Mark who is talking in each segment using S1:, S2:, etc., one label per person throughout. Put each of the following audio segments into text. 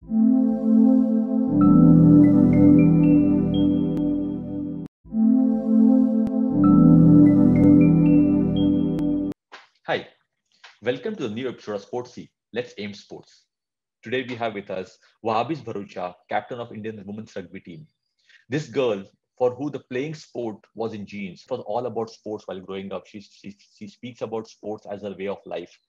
S1: Hi, welcome to the new episode of Sportsy LetsAIMSports. Today we have with us Vahbiz Bharucha, captain of Indian women's rugby team. This girl, for who the playing sport was in genes, was all about sports while growing up. She speaks about sports as her way of life.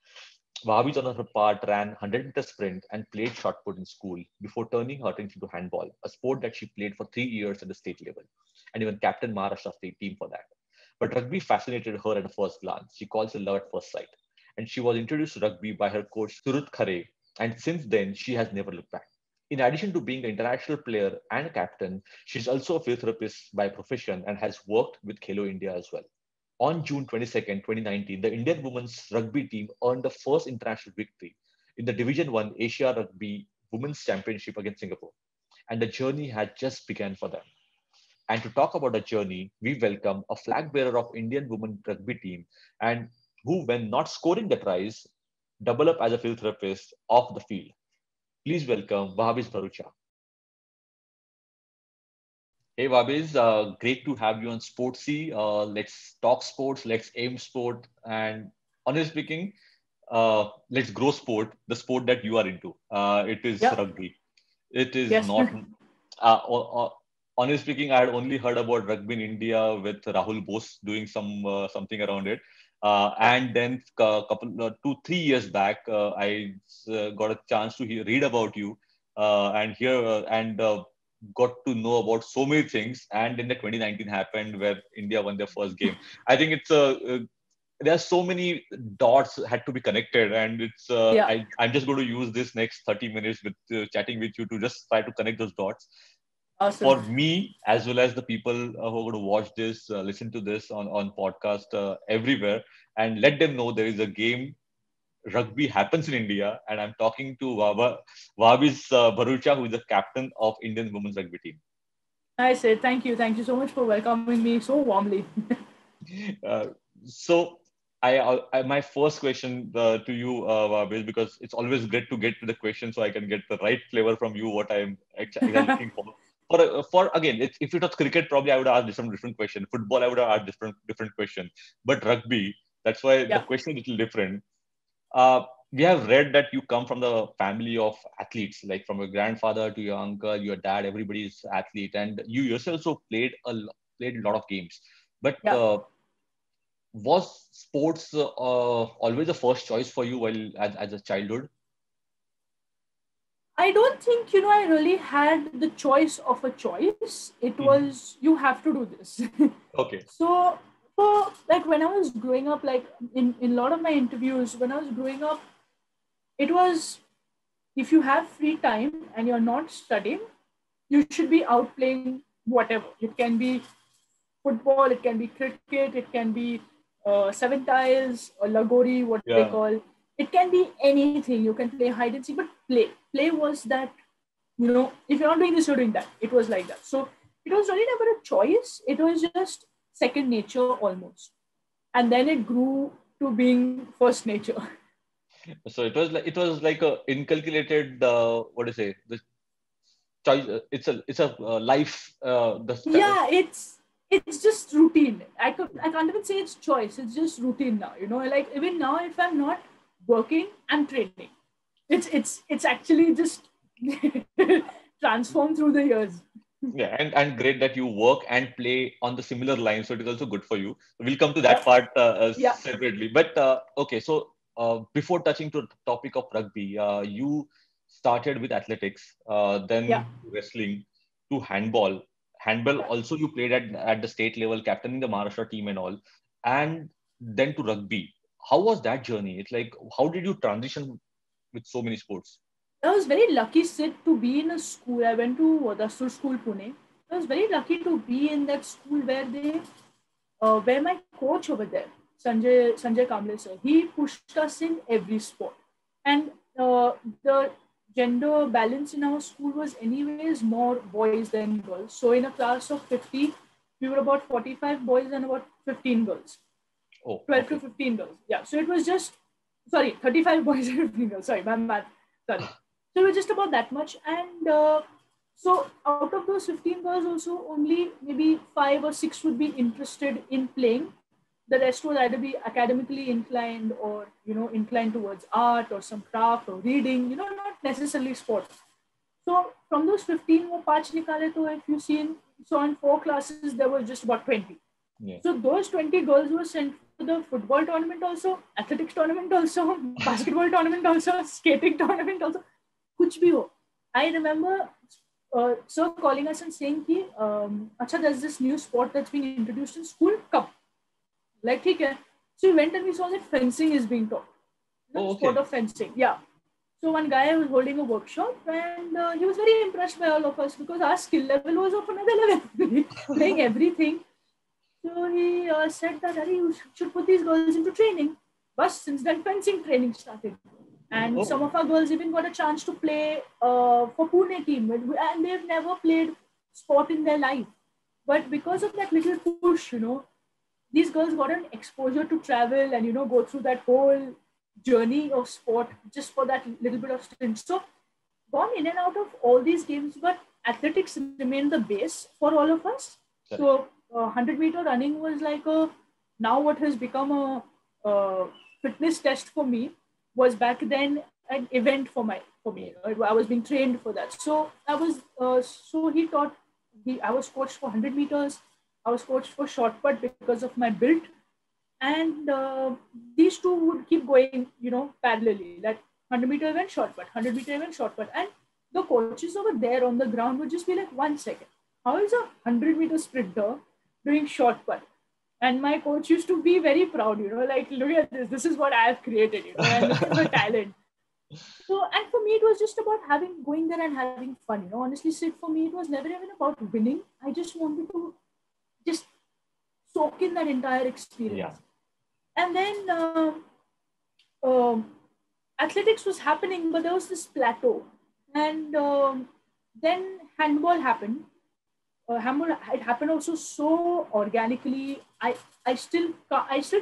S1: Vahbiz on her part ran 100-meter sprint and played shot put in school before turning her attention to handball, a sport that she played for 3 years at the state level, and even captain Maharashtra state team for that. But rugby fascinated her at first glance. She calls it love at first sight. And she was introduced to rugby by her coach Surut Khare, and since then she has never looked back. In addition to being an international player and a captain, she's also a physiotherapist by profession and has worked with Khelo India as well. On June 22nd, 2019, the Indian women's rugby team earned the first international victory in the Division 1 Asia Rugby Women's Championship against Singapore. And the journey had just begun for them. And to talk about the journey, we welcome a flag bearer of Indian women rugby team and who, when not scoring the tries, double up as a physiotherapist off the field. Please welcome Vahbiz Bharucha. Hey Vahbiz, great to have you on Sportsy. Let's talk sports, let's aim sport, and honestly speaking, let's grow sport, the sport that you are into. It is
S2: Yeah.
S1: rugby. It is
S2: Yes.
S1: not. Honestly speaking, I had only heard about rugby in India with Rahul Bose doing something around it, and then couple 2 3 years back, I got a chance to read about you and hear and got to know about so many things. And then the 2019 happened where India won their first game. I think it's a there are so many dots had to be connected, and
S2: Yeah.
S1: I'm just going to use this next 30 minutes with chatting with you to just try to connect those dots
S2: Awesome.
S1: for me as well as the people who are going to watch this, listen to this on podcast everywhere, and let them know there is a game. Rugby happens in India, and I'm talking to Vahbiz Bharucha, who is the captain of Indian women's rugby team.
S2: I said thank you. Thank you so much for welcoming me so warmly.
S1: Uh, so my first question to you, Vahbiz, because it's always great to get to the question so I can get the right flavor from you, what I'm exactly looking for. For again, if it was cricket, probably I would ask different question. Football, I would have asked different question. But rugby, that's why the
S2: Yeah.
S1: question is a little different. Uh, we have read that you come from the family of athletes, like from your grandfather to your uncle, your dad. Everybody is athlete, and you yourself also played a lot of games. But
S2: Yeah.
S1: was sports always the first choice for you while as a childhood?
S2: I don't think, I really had the choice of a choice. It
S1: Mhm.
S2: was, you have to do this.
S1: Okay.
S2: So, like when I was growing up, like in a lot of my interviews, when I was growing up, it was if you have free time and you're not studying, you should be out playing whatever. It can be football, it can be cricket, it can be seven tiles or lagori, what they
S1: Yeah.
S2: call. It can be anything. You can play hide and seek, but play. Play was that, if you're not doing this, you're doing that. It was like that. So it was really never a choice. It was just second nature almost. And then it grew to being first nature.
S1: So it was like a inculcated what do you say the choice. It's a life.
S2: Yeah, it's just routine. I can't even say it's choice. It's just routine now. Like even now, if I'm not working, I'm training. It's actually just transformed through the years.
S1: Yeah, and great that you work and play on the similar line, so it is also good for you. We'll come to
S2: Yeah,
S1: that part
S2: yeah,
S1: separately. But okay, so before touching to the topic of rugby, you started with athletics,
S2: yeah,
S1: then wrestling, to handball. Handball
S2: yeah.
S1: also you played at the state level, captaining the Maharashtra team and all, and then to rugby. How was that journey? It's like how did you transition with so many sports?
S2: I was very lucky, Sid, to be in a school. I went to Grassroots school, Pune. I was very lucky to be in that school where my coach over there, Sanjay Kamble sir, he pushed us in every sport, and the gender balance in our school was anyways more boys than girls. So in a class of 50, we were about 45 boys and about 15 girls,
S1: Oh,
S2: 12 to
S1: okay.
S2: 15 girls. Yeah, so it was just sorry, 35 boys and 15 girls. Sorry, my math. Sorry. So it was just about that much. And so out of those 15 girls also, only maybe 5 or 6 would be interested in playing. The rest would either be academically inclined or, inclined towards art or some craft or reading, not necessarily sport. So from those 15 wo 5 nikale, to if you see in 4 classes, there was just about 20.
S1: Yeah.
S2: So those 20 girls were sent to the football tournament also, athletics tournament also, basketball tournament also, skating tournament also. Kuch bhi ho. I remember sir calling us and saying ki, acha, there's this new sport that's being introduced in school. Cup. Like, okay. So we went and we saw that fencing is being taught. Sport of fencing. Yeah. So one guy was holding a workshop, and he was very impressed by all of us because our skill level was of another level, playing everything. So he said that you should put these girls into training. But since then, fencing training started. And some of our girls even got a chance to play for Pune team, and they've never played sport in their life. But because of that little push, these girls got an exposure to travel and, go through that whole journey of sport just for that little bit of stint. So gone in and out of all these games, but athletics remained the base for all of us. Correct. So 100-meter running was like now what has become a fitness test for me was back then an event for me. I was being trained for that. So I was so he taught I was coached for 100 meters. I was coached for short put because of my build. And these two would keep going, parallelly. Like 100-meter event, short put, 100-meter event, short put. And the coaches over there on the ground would just be like, 1 second. How is a 100-meter sprinter doing short put? And my coach used to be very proud, like, look at this. This is what I have created, and look at her talent. So, and for me, it was just about going there and having fun. Honestly, Sid, for me, it was never even about winning. I just wanted to just soak in that entire experience. Yeah. And then athletics was happening, but there was this plateau. And then handball happened. Handball, it happened also so organically. I still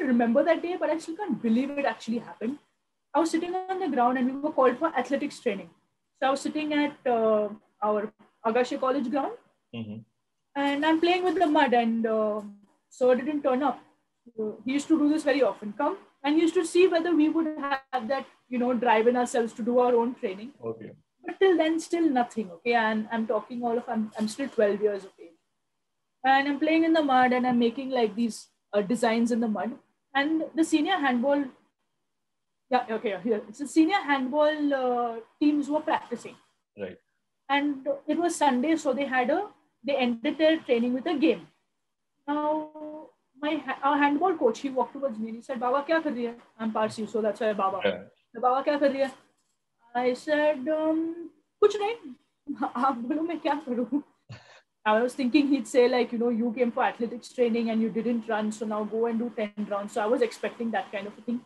S2: remember that day, but I still can't believe it actually happened. I was sitting on the ground and we were called for athletics training. So I was sitting at our Agashe College ground, and I'm playing with the mud, and sir didn't turn up. He used to do this very often. Come, and he used to see whether we would have that, drive in ourselves to do our own training. Okay. But till then, still nothing. Okay, and I'm talking I'm still 12 years of age, and I'm playing in the mud, and I'm making like these designs in the mud. And the senior handball, So senior handball teams were practicing. Right. And it was Sunday, so they ended their training with a game. Now, our handball coach, he walked towards me and he said, Baba, kya kar rahi hai? I'm Parsi, so that's why Baba. Yeah. Baba, kya kar rahi hai? I said, kuch nahi. Aap bolo, main kya karu? I was thinking he'd say like, you came for athletics training and you didn't run, so now go and do 10 rounds. So I was expecting that kind of a thing.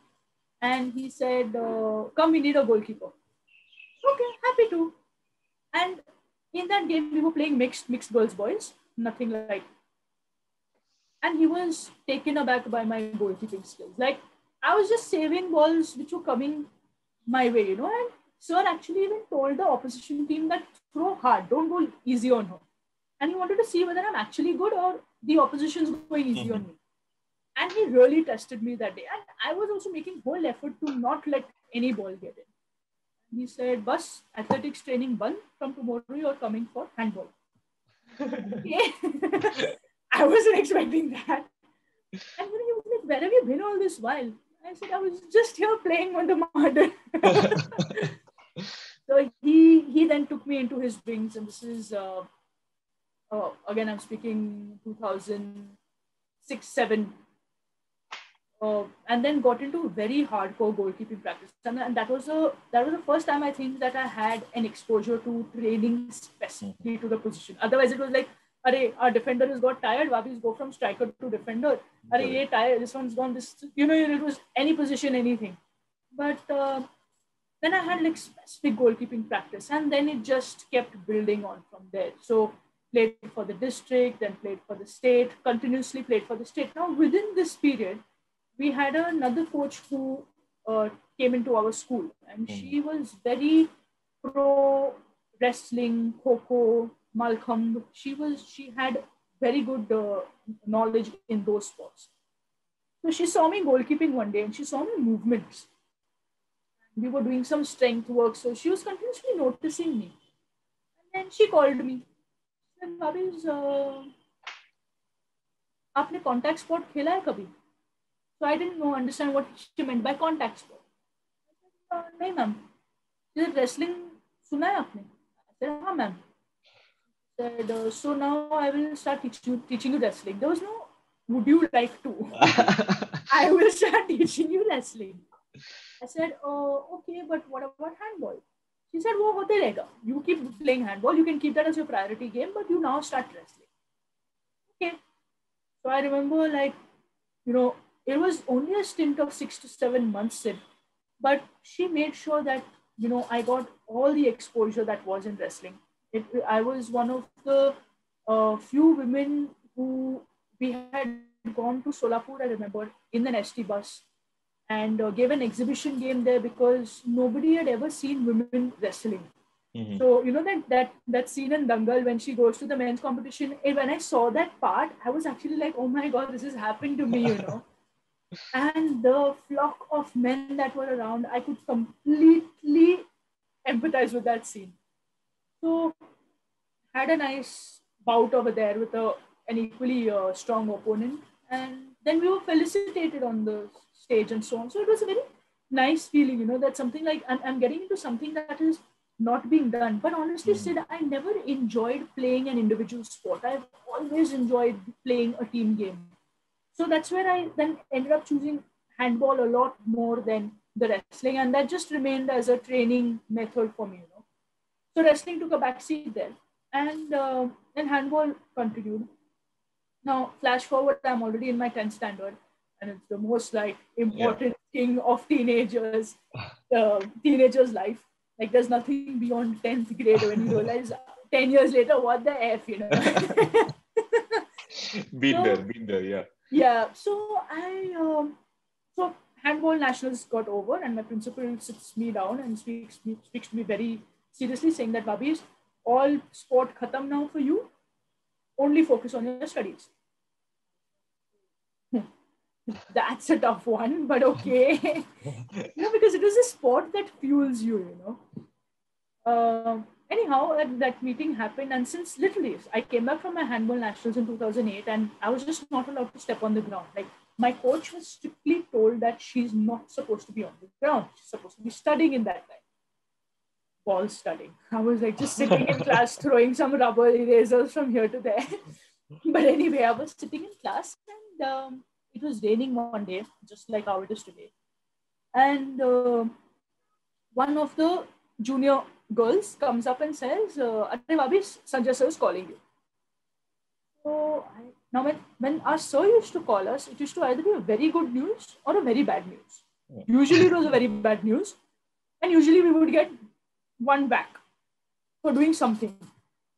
S2: And he said, come, we need a goalkeeper. Okay, happy to. And in that game, we were playing mixed girls, boys, nothing like. And he was taken aback by my goalkeeping skills. Like, I was just saving balls which were coming my way, and sir actually even told the opposition team that throw hard, don't go easy on her. And he wanted to see whether I'm actually good or the opposition's going easy on me. And he really tested me that day. And I was also making whole effort to not let any ball get in. He said, Bus, athletics training band, from tomorrow you're coming for handball. I wasn't expecting that. And he was like, where have you been all this while? I said, I was just here playing on the mud. So he then took me into his wings, and this is, again, I'm speaking 2006, 7. And then got into very hardcore goalkeeping practice. And that was the first time I think that I had an exposure to training specifically to the position. Otherwise, it was like, our defender has got tired, Vahbiz, go from striker to defender. Ye tired, this one's gone, it was any position, anything. But then I had like specific goalkeeping practice, and then it just kept building on from there. So played for the district, then played for the state, continuously played for the state. Now, within this period, we had another coach who came into our school, and she was very pro wrestling, kho, malkhambh. She had very good knowledge in those sports. So she saw me goalkeeping one day and she saw my movements. We were doing some strength work, so she was continuously noticing me. And then she called me. She said, "Vahbiz, आपने contact sport खेला है कभी?" So I didn't know understand what she meant by contact sport. I said, "नहीं ma'am." She said, "Wrestling सुना है आपने?" I said, "हाँ ma'am." Said, "So now I will start teaching you wrestling." There was no "would you like to." I will start teaching you wrestling. I said, "Oh, okay, but what about handball?" She said, "वो होते रहेगा. You keep playing handball. You can keep that as your priority game, but you now start wrestling." Okay. So I remember, like, it was only a stint of 6 to 7 months, but she made sure that, I got all the exposure that was in wrestling. I was one of the few women who we had gone to Solapur, I remember, in an ST bus and gave an exhibition game there because nobody had ever seen women wrestling. Mm-hmm. So that scene in Dangal when she goes to the men's competition, when I saw that part, I was actually like, oh my god, this has happened to me, And the flock of men that were around, I could completely empathize with that scene. So had a nice bout over there with an equally strong opponent, and then we were felicitated on the stage and so on. So it was a very nice feeling, that something like I'm getting into something that is not being done. But honestly, Sid, I never enjoyed playing an individual sport. I've always enjoyed playing a team game. So that's where I then ended up choosing handball a lot more than the wrestling, and that just remained as a training method for me. So wrestling took a backseat there, and then handball continued. Now, flash forward, I'm already in my 10th standard, and it's the most like important thing of teenagers' life. Like, there's nothing beyond 10th grade when you realize 10 years later, what the F,
S1: Been there, yeah.
S2: Yeah, so so handball nationals got over, and my principal sits me down and speaks to me very seriously, saying that, "Vahbiz, all sport khatam now for you. Only focus on your studies." That's a tough one, but okay. Because it was a sport that fuels you. Anyhow, that meeting happened, and since literally, I came back from my handball nationals in 2008, and I was just not allowed to step on the ground. Like, my coach was strictly told that she's not supposed to be on the ground. She's supposed to be studying in that time. Ball studying. I was like just sitting in class, throwing some rubber erasers from here to there. But anyway, I was sitting in class, and it was raining one day, just like how it is today. And one of the junior girls comes up and says, "Are Vahbiz, Sanjay sir is calling you." So now when our sir used to call us, it used to either be a very good news or a very bad news. Usually it was a very bad news, and usually we would get one back for doing something.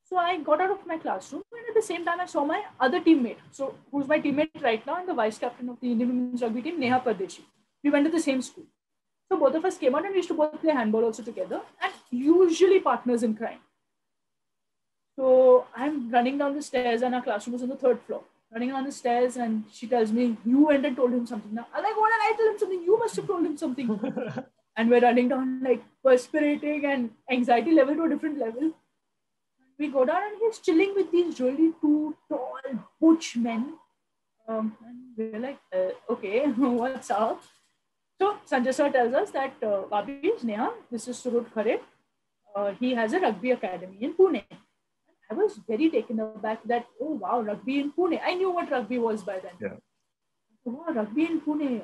S2: So I got out of my classroom, and at the same time I saw my other teammate, so who's my teammate right now and the vice captain of the Indian Women's Rugby team, Neha Pardeshi. We went to the same school. So both of us came out and we used to both play handball also together, and usually partners in crime. So I'm running down the stairs, and our classroom was on the 3rd floor. Running down the stairs, and she tells me, "You went and told him something." Now I'm like, "What did I tell him something? You must have told him something." And we're running down, like, perspirating, and anxiety level to a different level. We go down, and he's chilling with these really two tall, butch men. And we're like, okay, what's up? So Sanjay sir tells us that, "Vahbiz, Neha, this is Surut Khare. He has a rugby academy in Pune." I was very taken aback that, oh wow, rugby in Pune. I knew what rugby was by then.
S1: Yeah.
S2: Oh, rugby in Pune.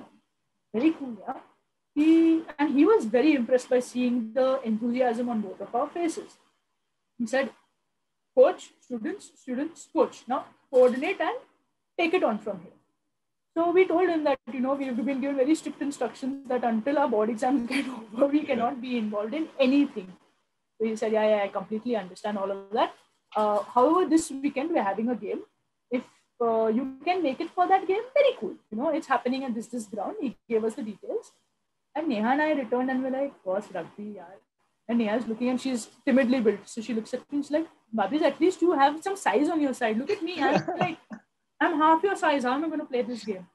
S2: Very cool, yeah. He was very impressed by seeing the enthusiasm on both of our faces. He said, "Coach, students, coach. Now coordinate and take it on from here." So we told him that, we've been given very strict instructions that until our board exams get over, we cannot be involved in anything. So he said, yeah, I completely understand all of that. However, this weekend we're having a game. If you can make it for that game, very cool. It's happening at this ground. He gave us the details. And Neha and I returned and we're like, "What's rugby, yaar?" And Neha's looking and she's timidly built. So she looks at me and she's like, Vahbiz, at least you have some size on your side. Look at me. I'm half your size. How am I going to play this game?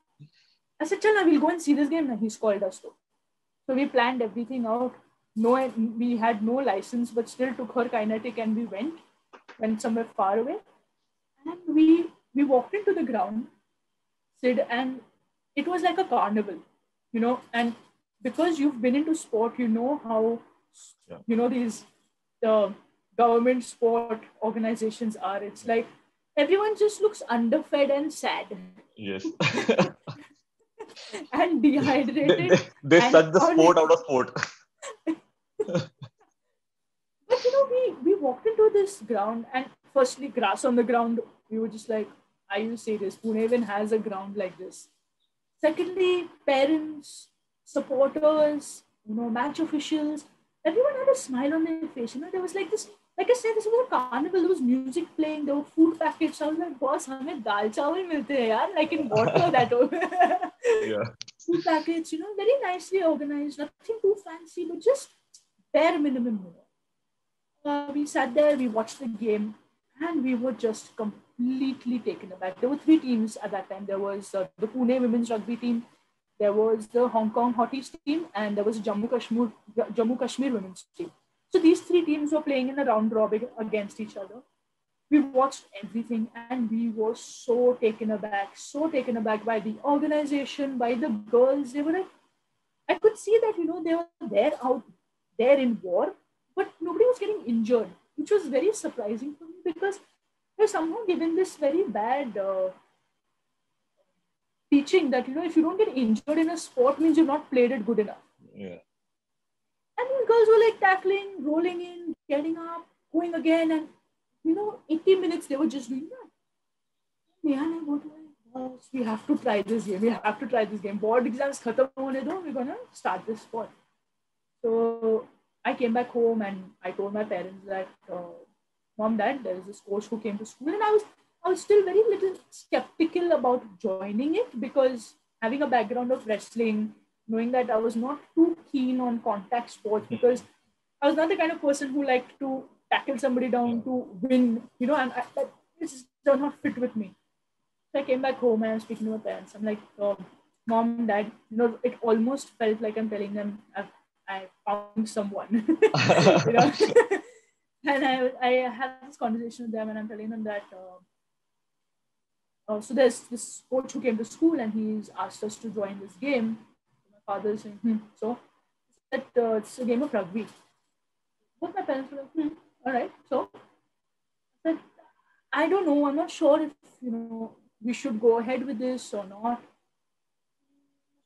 S2: I said, Chal, we'll go and see this game. And he's called us to. So we planned everything out. No, we had no license, but still took her kinetic and we went somewhere far away. And we walked into the ground, Sid, and it was like a carnival, and because you've been into sport, how, these government sport organizations are. It's like everyone just looks underfed and sad.
S1: Yes.
S2: And dehydrated.
S1: They suck the sport out of sport.
S2: But we walked into this ground, and firstly, grass on the ground. We were just like, I used to say this, Pune even has a ground like this. Secondly, parents, supporters, match officials, everyone had a smile on their face. There was like this, like I said, this was a carnival. There was music playing, there were food packets. I was like, boss, hame dal chawal milte hai yaar, like in water that over.
S1: Yeah.
S2: Food packets, very nicely organized, nothing too fancy, but just bare minimum. We sat there, we watched the game, and we were just completely taken aback. There were 3 teams at that time. There was the Pune women's rugby team, there was the Hong Kong Hotties team, and there was Jammu Kashmir women's team. So these 3 teams were playing in a round robin against each other. We watched everything, and we were so taken aback by the organization, by the girls. They were like, I could see that, they were there out there in war, but nobody was getting injured, which was very surprising for me because we're somehow given this very bad teaching that, if you don't get injured in a sport, means you've not played it good enough.
S1: Yeah.
S2: And then girls were like tackling, rolling in, getting up, going again, and 80 minutes they were just doing that. Yeah, and I go to my boss, we have to try this game. Board exams khatam hone do, we're gonna start this sport. So I came back home and I told my parents that, Mom, Dad, there is this coach who came to school, and I was still very little skeptical about joining it because having a background of wrestling, knowing that I was not too keen on contact sports because I was not the kind of person who liked to tackle somebody down to win, and it just does not fit with me. So I came back home and I was speaking to my parents. I'm like, Mom, Dad, it almost felt like I'm telling them I found someone, And I had this conversation with them, and I'm telling them that so there's this coach who came to school, and he's asked us to join this game. My father is saying, so that it's a game of rugby. Both my parents were like, all right. So I said, I don't know. I'm not sure if we should go ahead with this or not.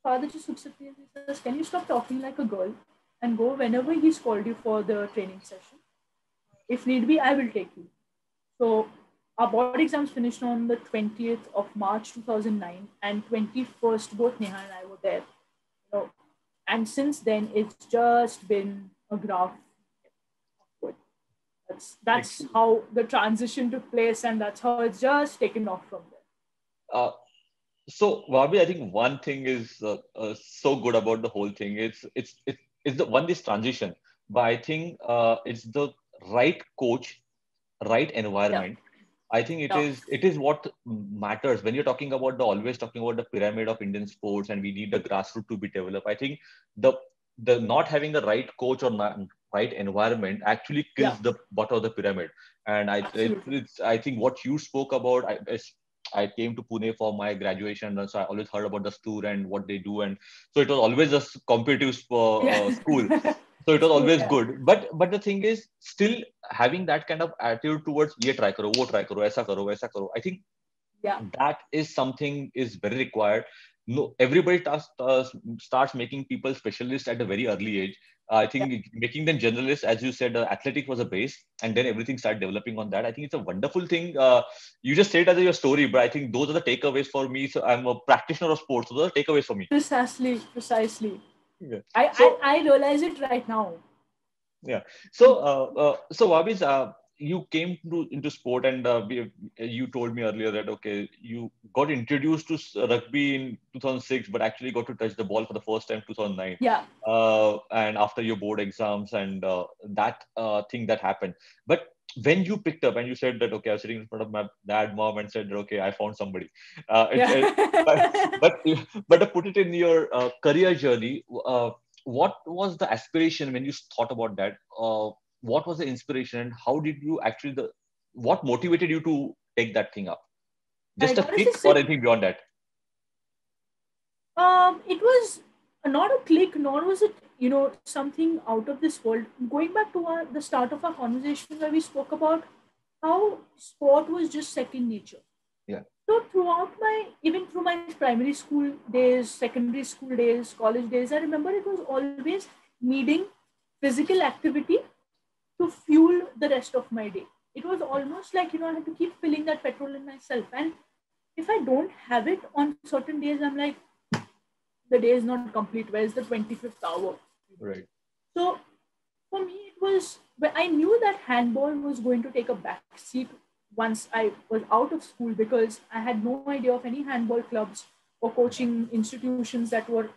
S2: Father just looks at me and he says, can you stop talking like a girl and go whenever he's called you for the training session? If need be, I will take you. So our board exams finished on the 20th of March 2009, and 21st, both Neha and I were there. And since then, it's just been a graph upward. That's how the transition took place, and that's how it's just taken off from there.
S1: So, Vahbi, I think one thing is so good about the whole thing. It's this transition, but I think it's the right coach, right environment. Yeah. I think it is what matters when you're talking about always talking about the pyramid of Indian sports, and we need the grassroots to be developed. I think the not having the right coach or right environment actually kills the bottom of the pyramid. And I think what you spoke about, I came to Pune for my graduation, and so I always heard about the Stoor and what they do, and so it was always a competitive school. So it was always good. But the thing is, still having that kind of attitude towards ye try karo, wo try karo, aisa karo, waisa karo. I think that is something is very required. No, everybody starts making people specialists at a very early age. I think making them generalists, as you said, athletic was a base, and then everything started developing on that. I think it's a wonderful thing. You just said as your story, but I think those are the takeaways for me. So I'm a practitioner of sports. So those are takeaways for me.
S2: Precisely. Yeah. I realize it right now.
S1: Yeah. So Vahbiz, you came into sport, and you told me earlier that okay, you got introduced to rugby in 2006, but actually got to touch the ball for the first time 2009.
S2: Yeah.
S1: And after your board exams and that thing that happened. But when you picked up and you said that okay, I was sitting in front of my dad, mom, and said okay, I found somebody. But,
S2: Yeah.
S1: but but to put it in your career journey, what was the aspiration when you thought about that? What was the inspiration, and how did you actually what motivated you to take that thing up?
S2: I
S1: Just a
S2: gotta say,
S1: click or anything beyond that?
S2: it was not a click, nor was it, something out of this world. Going back to the start of our conversation where we spoke about how sport was just second nature.
S1: Yeah.
S2: So even through my primary school days, secondary school days, college days, I remember it was always needing physical activity to fuel the rest of my day. It was almost like, I had to keep filling that petrol in myself. And if I don't have it on certain days, I'm like, the day is not complete. Where's the 25th hour?
S1: Right.
S2: So for me, it was, I knew that handball was going to take a back seat once I was out of school, because I had no idea of any handball clubs or coaching institutions that were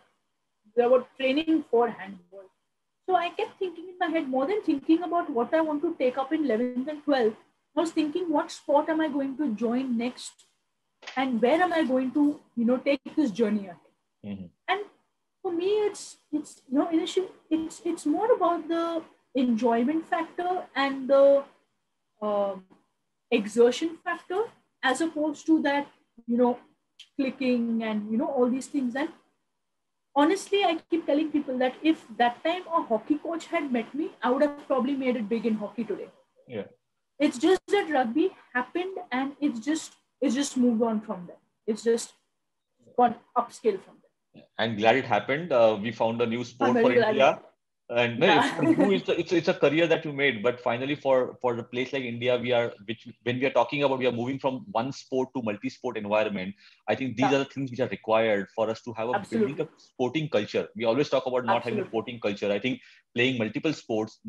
S2: training for handball. So I kept thinking in my head, more than thinking about what I want to take up in 11th and 12th, I was thinking, what sport am I going to join next, and where am I going to, take this journey ahead?
S1: Mm-hmm.
S2: And for me, it's initially it's more about the enjoyment factor and the um exertion factor, as opposed to that, clicking and all these things. And honestly, I keep telling people that if that time a hockey coach had met me, I would have probably made it big in hockey today.
S1: Yeah.
S2: It's just that rugby happened, and it's just moved on from there. It's just gone upscale from there.
S1: I'm glad it happened. We found a new
S2: I'm
S1: sport for
S2: very glad it.
S1: India, and no, for
S2: Yeah.
S1: you, it's a career that you made. But finally, for a place like India, when we are talking about, we are moving from one sport to multi-sport environment. I think these
S2: Yeah,
S1: are the things which are required for us to have a building a
S2: absolutely.
S1: sporting culture. We always talk about not having a
S2: Absolutely.
S1: sporting culture. I think playing multiple sports,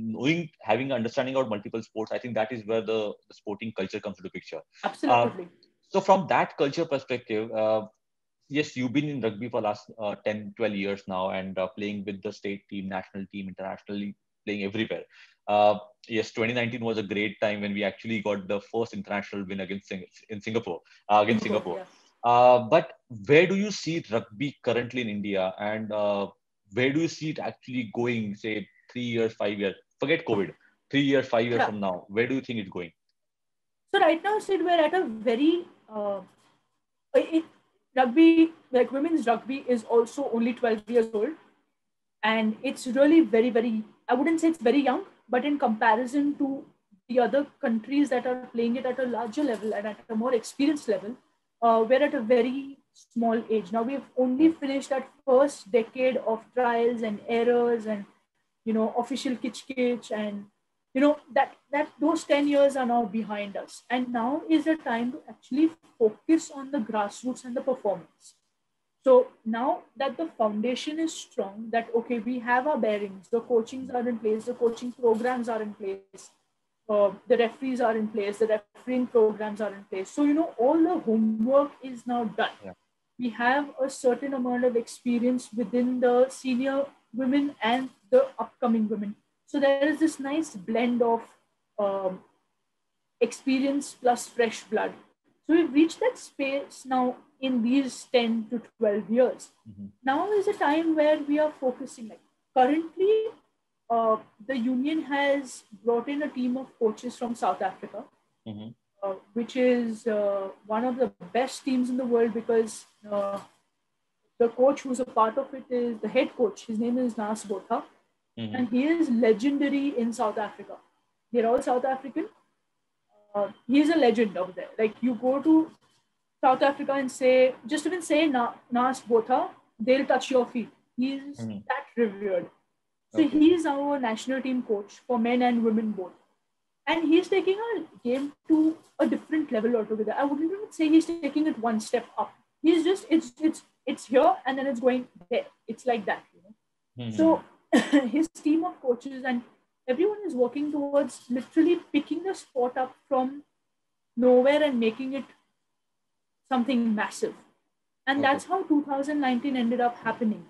S1: having understanding about multiple sports, I think that is where the sporting culture comes into picture. Uh,
S2: Absolutely.
S1: so from that culture perspective, yes, you've been in rugby for last 10, 12 years now, and playing with the state team, national team, internationally, playing everywhere. Yes, 2019 was a great time when we actually got the first international win in Singapore, against
S2: Singapore,
S1: Singapore.
S2: yeah.
S1: But where do you see rugby currently in India, and where do you see it actually going, say, 3 years, 5 years? Forget COVID. 3 years, 5 years
S2: Yeah.
S1: from now, where do you think it's going?
S2: So right now, Sid, we're at a very rugby, like women's rugby, is also only 12 years old, and it's really very, very. I wouldn't say it's very young, but in comparison to the other countries that are playing it at a larger level and at a more experienced level, we're at a very small age. Now we've only
S1: Yeah.
S2: finished that first decade of trials and errors and official kitch kitch, and that those 10 years are now behind us, and now is the time to actually focus on the grassroots and the performance. So now that the foundation is strong, that okay, we have our bearings, the coachings are in place, the coaching programs are in place, the referees are in place, the refereeing programs are in place. So all the homework is now done.
S1: Yeah.
S2: We have a certain amount of experience within the senior women and the upcoming women. So there is this nice blend of um, experience plus fresh blood. So we've reached that space now in these 10 to 12 years.
S1: Mm-hmm.
S2: Now is a time where we are focusing. Like currently, the union has brought in a team of coaches from South Africa,
S1: Mm-hmm.
S2: which is one of the best teams in the world, because the coach who's a part of it is the head coach. His name is Nas Botha,
S1: Mm-hmm.
S2: and he is legendary in South Africa. They're all South African. He's a legend over there. Like you go to South Africa and say, just even say Nas Botha, they'll touch your feet. He's
S1: Mm-hmm.
S2: that revered. So
S1: Okay.
S2: he's our national team coach for men and women both. And he's taking our game to a different level altogether. I wouldn't even say he's taking it one step up. He's just it's here and then it's going there. It's like that.
S1: Mm-hmm.
S2: So his team of coaches, and everyone is working towards literally picking the sport up from nowhere and making it something massive. And
S1: Okay.
S2: that's how 2019 ended up happening,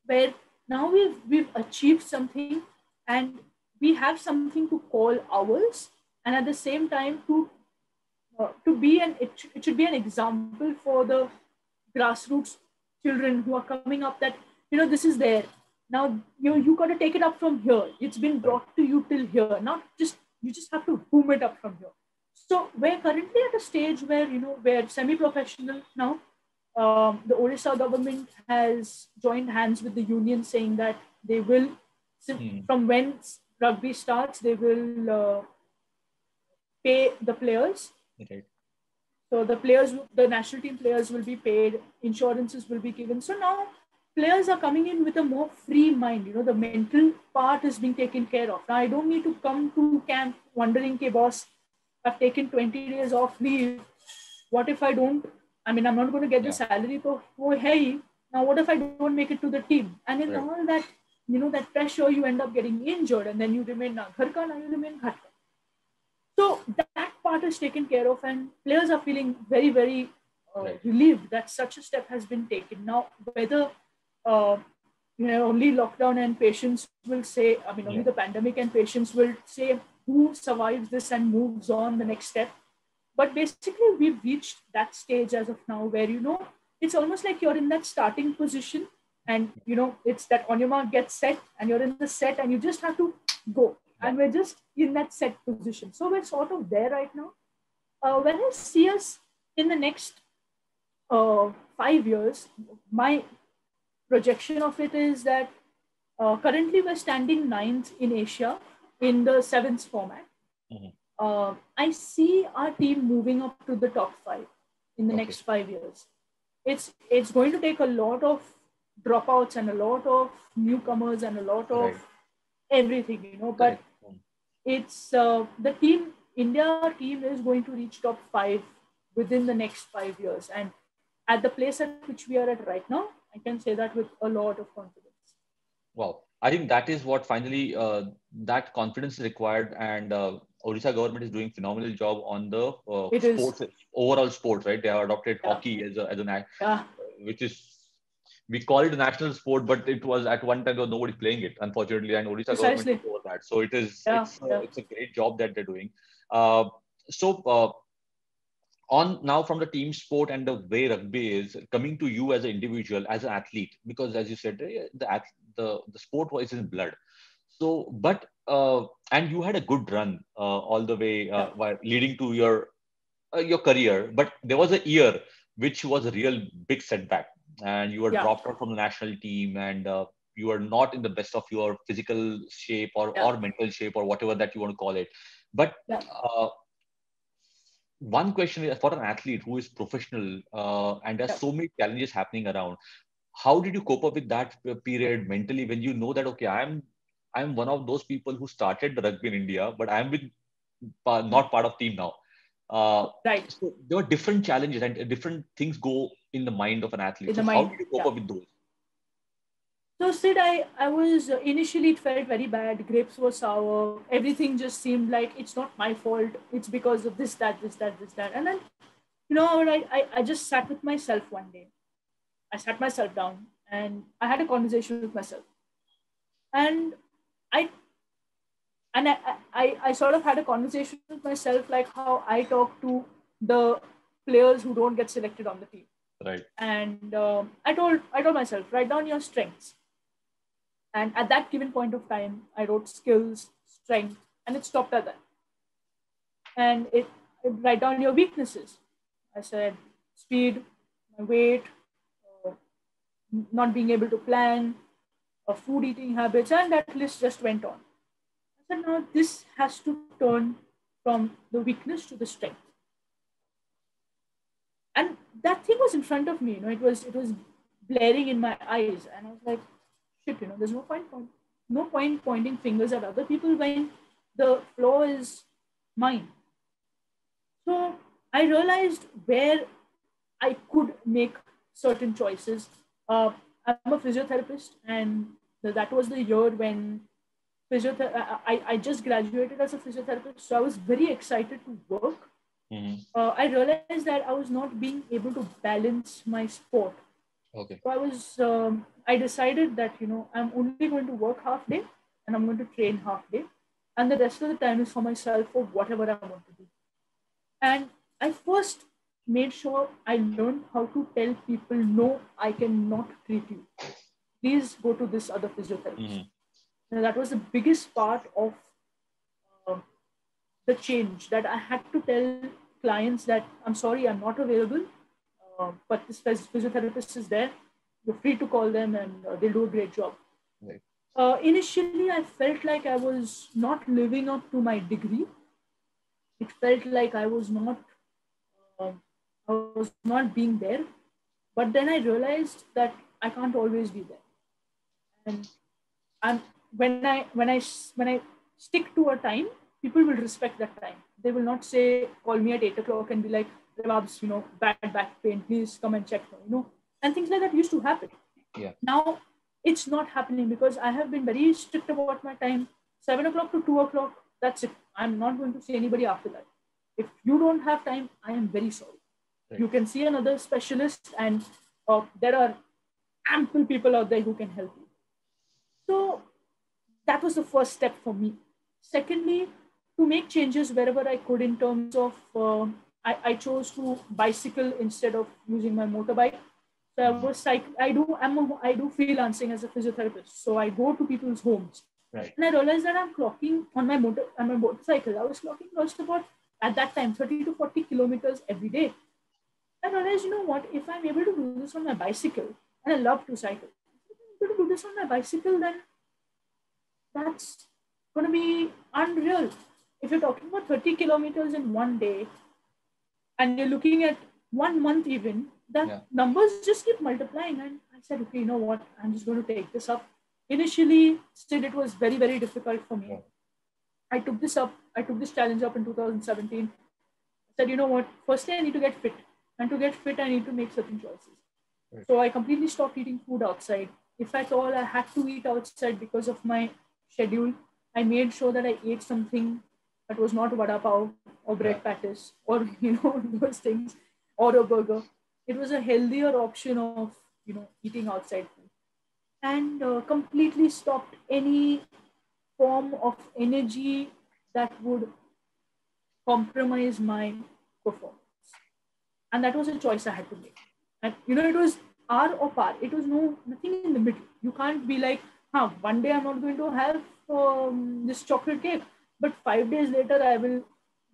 S2: where now we've achieved something, and we have something to call ours, and at the same time to be it should be an example for the grassroots children who are coming up, that this is there now. You got to take it up from here. It's been
S1: Right.
S2: brought to you till here, not just you just have to boom it up from here. So we're currently at a stage where we're semi-professional now. The Odisha government has joined hands with the union, saying that they will,
S1: Hmm.
S2: from when rugby starts, they will pay the players.
S1: Right.
S2: So the players, the national team players will be paid, insurances will be given. So now players are coming in with a more free mind. The mental part is being taken care of. Now I don't need to come to camp wondering, okay, boss, I've taken 20 days off leave. What if I don't? I mean, I'm not going to get the
S1: Yeah.
S2: salary. So, oh, hey, now what if I don't make it to the team? And in
S1: Right.
S2: all that, that pressure, you end up getting injured, and then you remain na ghar ka, na you remain ghar ka. So that part is taken care of, and players are feeling very, very
S1: Right.
S2: relieved that such a step has been taken. Now, whether uh, only lockdown and patients will say, I mean, only the
S1: Yeah.
S2: pandemic and patients will say who survives this and moves on the next step. But basically, we've reached that stage as of now where it's almost like you're in that starting position, and it's that on your mark, get set, and you're in the set, and you just have to go,
S1: Yeah.
S2: and we're just in that set position. So we're sort of there right now. When I see us in the next 5 years, my projection of it is that currently we're standing ninth in Asia in the sevens format.
S1: Hmm.
S2: I see our team moving up to the top five in the next
S1: Okay.
S2: 5 years. It's going to take a lot of dropouts and a lot of newcomers and a lot of
S1: Right.
S2: everything, but
S1: Correct.
S2: it's the team, India team is going to reach top five within the next 5 years. And at the place at which we are at right now, I can say that with a lot of confidence.
S1: Wow. I think that is what finally that confidence is required, and Odisha government is doing phenomenal job on the
S2: It is,
S1: sports, overall sports. Right, they have adopted
S2: yeah,
S1: hockey as an act,
S2: yeah,
S1: which is, we call it a national sport, but it was at one time there was nobody playing it, unfortunately, and Odisha government
S2: precisely,
S1: took over that. So it is
S2: yeah, yeah,
S1: it's a great job that they're doing. Uh, so on now from the team sport and the way rugby is coming to you as an individual, as an athlete, because as you said, the sport was in blood. So, but and you had a good run all the way
S2: yeah,
S1: while leading to your career, but there was a year which was a real big setback, and you were
S2: yeah,
S1: dropped out from the national team, and you were not in the best of your physical shape
S2: yeah,
S1: or mental shape or whatever that you want to call it. But
S2: yeah,
S1: uh, one question is for an athlete who is professional and there's
S2: yeah.
S1: so many challenges happening around. How did you cope up with that period mentally when you know that okay, I'm one of those people who started the rugby in India, but I'm with not part of team now. Uh,
S2: Right,
S1: so there were different challenges and different things go in the mind of an athlete.
S2: in
S1: So
S2: the
S1: how
S2: mind,
S1: did you cope
S2: yeah.
S1: up with those?
S2: So Sid, I was initially, it felt very bad. Grapes were sour. Everything just seemed like it's not my fault. It's because of this, that, this, that, this, that. And then, I just sat with myself one day. I sat myself down and I had a conversation with myself. And I I sort of had a conversation with myself, like how I talk to the players who don't get selected on the team.
S1: Right.
S2: And I told myself, write down your strengths. And at that given point of time, I wrote skills, strength, and it stopped at that. And it write down your weaknesses. I said speed, my weight, uh, not being able to plan, food eating habits, and that list just went on. I said, now this has to turn from the weakness to the strength. And that thing was in front of me. It was blaring in my eyes, and I was like, shit. There's no point pointing fingers at other people when the flaw is mine. So I realized where I could make certain choices. I'm a physiotherapist, and that was the year when I just graduated as a physiotherapist, so I was very excited to work.
S1: Mm-hmm.
S2: I realized that I was not being able to balance my sport.
S1: Okay.
S2: So I decided that, I'm only going to work half day and I'm going to train half day. And the rest of the time is for myself or whatever I want to do. And I first made sure I learned how to tell people, no, I cannot treat you. Please go to this other physiotherapist.
S1: Mm-hmm.
S2: Now, that was the biggest part of uh, the change, that I had to tell clients that I'm sorry, I'm not available, but this physiotherapist is there. You're free to call them and they'll do a great job.
S1: Right.
S2: Initially, I felt like I was not living up to my degree. It felt like um, I was not being there. But then I realized that I can't always be there. And and when I stick to a time, people will respect that time. They will not say call me at 8 o'clock and be like, Rababs, bad back pain, please come and check me, and things like that used to happen.
S1: Yeah.
S2: Now it's not happening because I have been very strict about my time. 7 o'clock to 2 o'clock, that's it. I'm not going to see anybody after that. If you don't have time, I am very sorry.
S1: Right.
S2: You can see another specialist, and there are ample people out there who can help you. So that was the first step for me. Secondly, to make changes wherever I could in terms of, I chose to bicycle instead of using my motorbike. So I
S1: Mm-hmm.
S2: was I do freelancing as a physiotherapist. So I go to people's homes,
S1: Right.
S2: and I realized that I'm clocking on my motorcycle. I was clocking close to about, at that time, 30 to 40 kilometers every day. I realized, what, if I'm able to do this on my bicycle, and I love to cycle, if I'm able to do this on my bicycle, then that's going to be unreal. If you're talking about 30 kilometers in one day and you're looking at 1 month, even, the
S1: Yeah.
S2: numbers just keep multiplying. And I said, okay, you know what? I'm just going to take this up. Initially, still, it was very, very difficult for me.
S1: Yeah.
S2: I took this up. I took this challenge up in 2017. I said, you know what? Firstly, I need to get fit. And to get fit, I need to make certain choices.
S1: Right.
S2: So I completely stopped eating food outside. If at all I had to eat outside because of my schedule, I made sure that I ate something that was not vada pav or bread
S1: Yeah.
S2: patties or those things, or a burger. It was a healthier option of eating outside food, and completely stopped any form of energy that would compromise my performance. And that was a choice I had to make. And it was R or par. It was nothing in the middle. You can't be like, one day I'm not going to have this chocolate cake, but 5 days later I will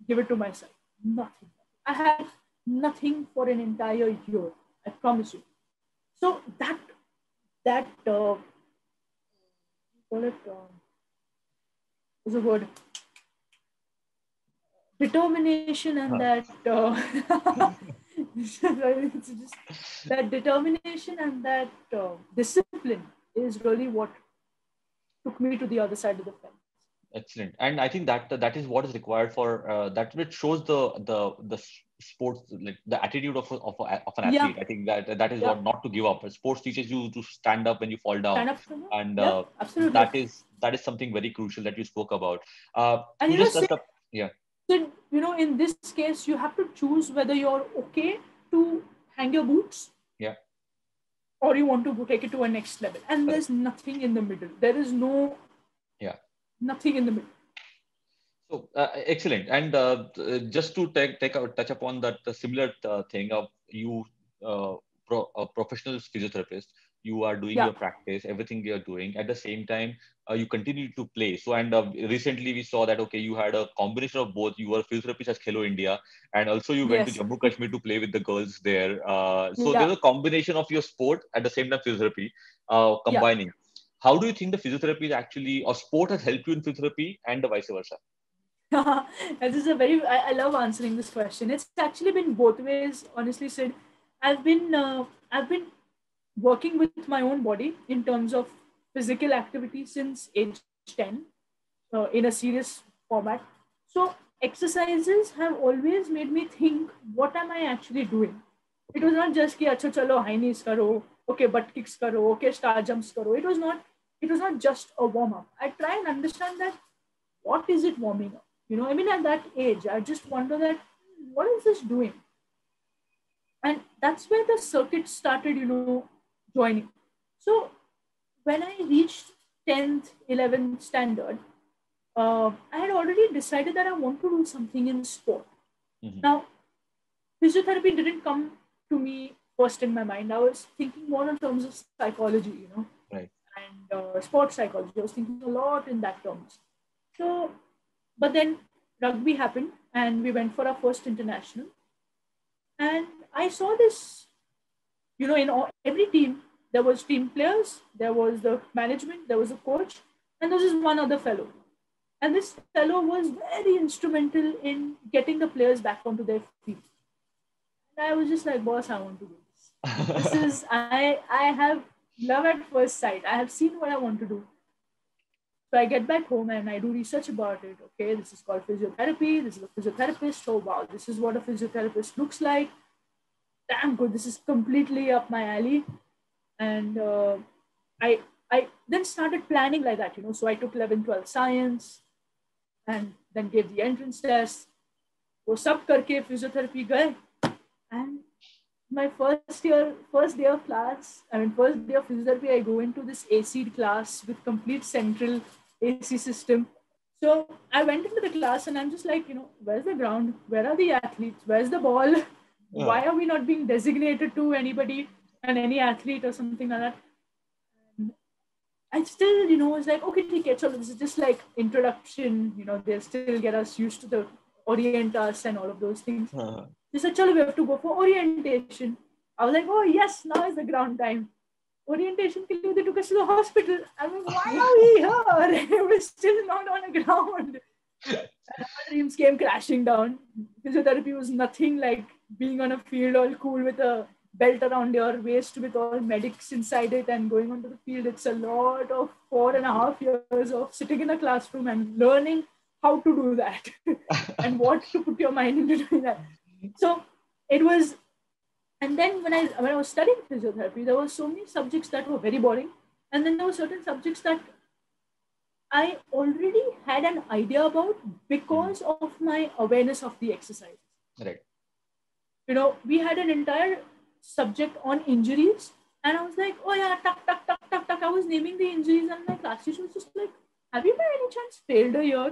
S2: give it to myself. Nothing. I had nothing for an entire year. I promise you. So that call it is a word, determination, and
S1: Huh.
S2: that it's just that determination and that discipline is really what took me to the other side of the fence.
S1: Excellent. And I think that is what is required for that, which shows the sports, like the attitude of an
S2: Yeah,
S1: athlete. I think that is
S2: yeah.
S1: what, not to give up. Sports teaches you to stand up when you fall down,
S2: Stand up from her.
S1: and
S2: Yeah, absolutely.
S1: that is something very crucial that you spoke about.
S2: And
S1: You just
S2: Sid,
S1: touched up. Yeah.
S2: in this case, you have to choose whether you're okay to hang your boots
S1: Yeah.
S2: or you want to take it to a next level. And
S1: Correct.
S2: there's nothing in the middle. There is
S1: Yeah.
S2: nothing in the middle.
S1: So excellent. And just to touch upon that similar thing of you, a professional physiotherapist, you are doing
S2: Yeah.
S1: your practice, everything you're doing. At the same time, you continue to play. So, and recently we saw that, okay, you had a combination of both. You were a physiotherapist at Hello India, and also you went to
S2: Yes.
S1: Jammu Kashmir to play with the girls there. So
S2: Yeah.
S1: there's a combination of your sport at the same time physiotherapy,
S2: Yeah.
S1: combining. How do you think the physiotherapy is actually, or sport has helped you in physiotherapy and the vice versa?
S2: This is a I love answering this question. It's actually been both ways, honestly said. I've been working with my own body in terms of physical activity since age 10, in a serious format. So exercises have always made me think, what am I actually doing? It
S1: Okay.
S2: was not just ki acha chalo high knees karo, okay butt kicks karo, okay star jumps karo. It was not. it was not just a warm-up. I try and understand that what is it warming up? I mean, at that age, I just wonder that what is this doing? And that's where the circuit started, joining. So when I reached 10th, 11th standard, I had already decided that I want to do something in sport.
S1: Mm-hmm.
S2: Now, physiotherapy didn't come to me first in my mind. I was thinking more in terms of psychology,
S1: Right.
S2: and sports psychology. I was thinking a lot in that terms. So, but then rugby happened, and we went for our first international. And I saw this, in every team, there was team players, there was the management, there was a coach, and there was this one other fellow. And this fellow was very instrumental in getting the players back onto their feet. And I was just like, boss, I want to do this. This is, I have love at first sight. I have seen what I want to do. So I get back home and I do research about it. Okay, this is called physiotherapy. This is a physiotherapist. Oh, wow, this is what a physiotherapist looks like. Damn good. This is completely up my alley. And I then started planning like that. So I took 11, 12 science and then gave the entrance test. वो सब करके physiotherapy गए. And my first day of class, first day of physiotherapy, I go into this AC class with complete central AC system. So I went into the class and I'm just like, where's the ground? Where are the athletes? Where's the ball? Why are we not being designated to anybody and any athlete or something like that? And I still, was like, okay, so this is just like introduction, they'll still get us used to the orient us and all of those things. They said, chalo, we have to go for orientation. I was like, oh yes, now is the ground time. Orientation ke liye they took us to the hospital. I mean, why are we here? We're still not on the ground. And our dreams came crashing down. Physiotherapy was nothing like being on a field all cool with a belt around your waist with all medics inside it and going onto the field. It's a lot of 4.5 years of sitting in a classroom and learning how to do that and what to put your mind into doing that. So it was, and then when I was studying physiotherapy, there were so many subjects that were very boring. And then there were certain subjects that I already had an idea about because of my awareness of the exercise.
S1: Right.
S2: We had an entire subject on injuries. And I was like, oh yeah, tuck, tuck, tuck, tuck, tuck. I was naming the injuries and my class teacher was just like, have you by any chance failed a year?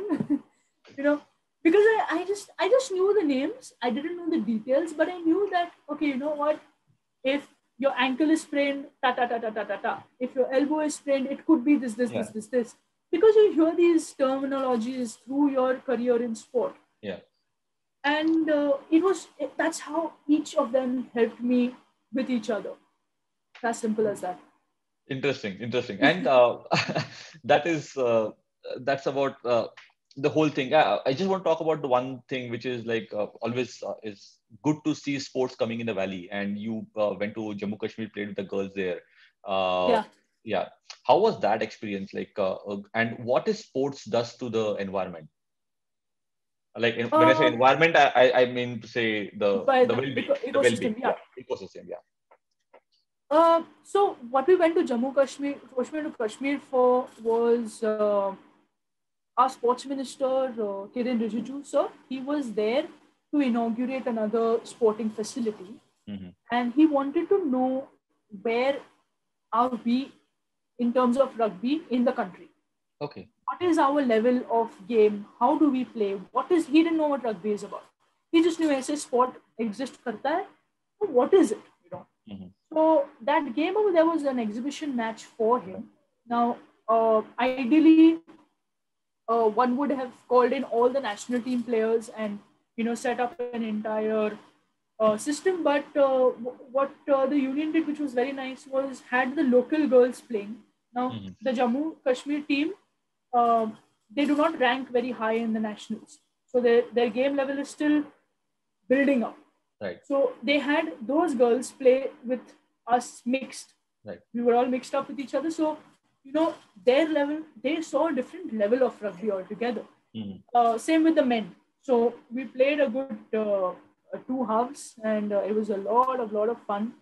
S2: Because I just knew the names. I didn't know the details, but I knew that, okay, you know what? If your ankle is sprained, ta, ta, ta, ta, ta, ta, ta. If your elbow is sprained, it could be this. Because you hear these terminologies through your career in sport.
S1: Yeah.
S2: And that's how each of them helped me with each other. As simple as that.
S1: Interesting. And that's about the whole thing. I just want to talk about the one thing, which is like always is good to see sports coming in the valley. And you went to Jammu Kashmir, played with the girls there. Yeah. How was that experience? Like, and what is sports does to the environment? Like when I say environment, I mean to say the well-being,
S2: ecosystem. Yeah.
S1: Ecosystem. Yeah.
S2: So what we went to Jammu Kashmir for was our sports minister, Kiran Rijiju, sir. He was there to inaugurate another sporting facility. And he wanted to know where are we in terms of rugby in the country.
S1: Okay.
S2: What is our level of game? How do we play? He didn't know what rugby is about. He just knew ऐसे sport exists करता है. What is it? So that game over there was an exhibition match for him. Now, ideally, one would have called in all the national team players and set up an entire system. But what the union did, which was very nice, was had the local girls playing. Now, the Jammu Kashmir team, they do not rank very high in the nationals. So their game level is still building up.
S1: Right.
S2: So they had those girls play with us mixed.
S1: Right.
S2: We were all mixed up with each other. So, their level, they saw a different level of rugby altogether. Same with the men. So we played a good 2 halves and it was a lot of fun.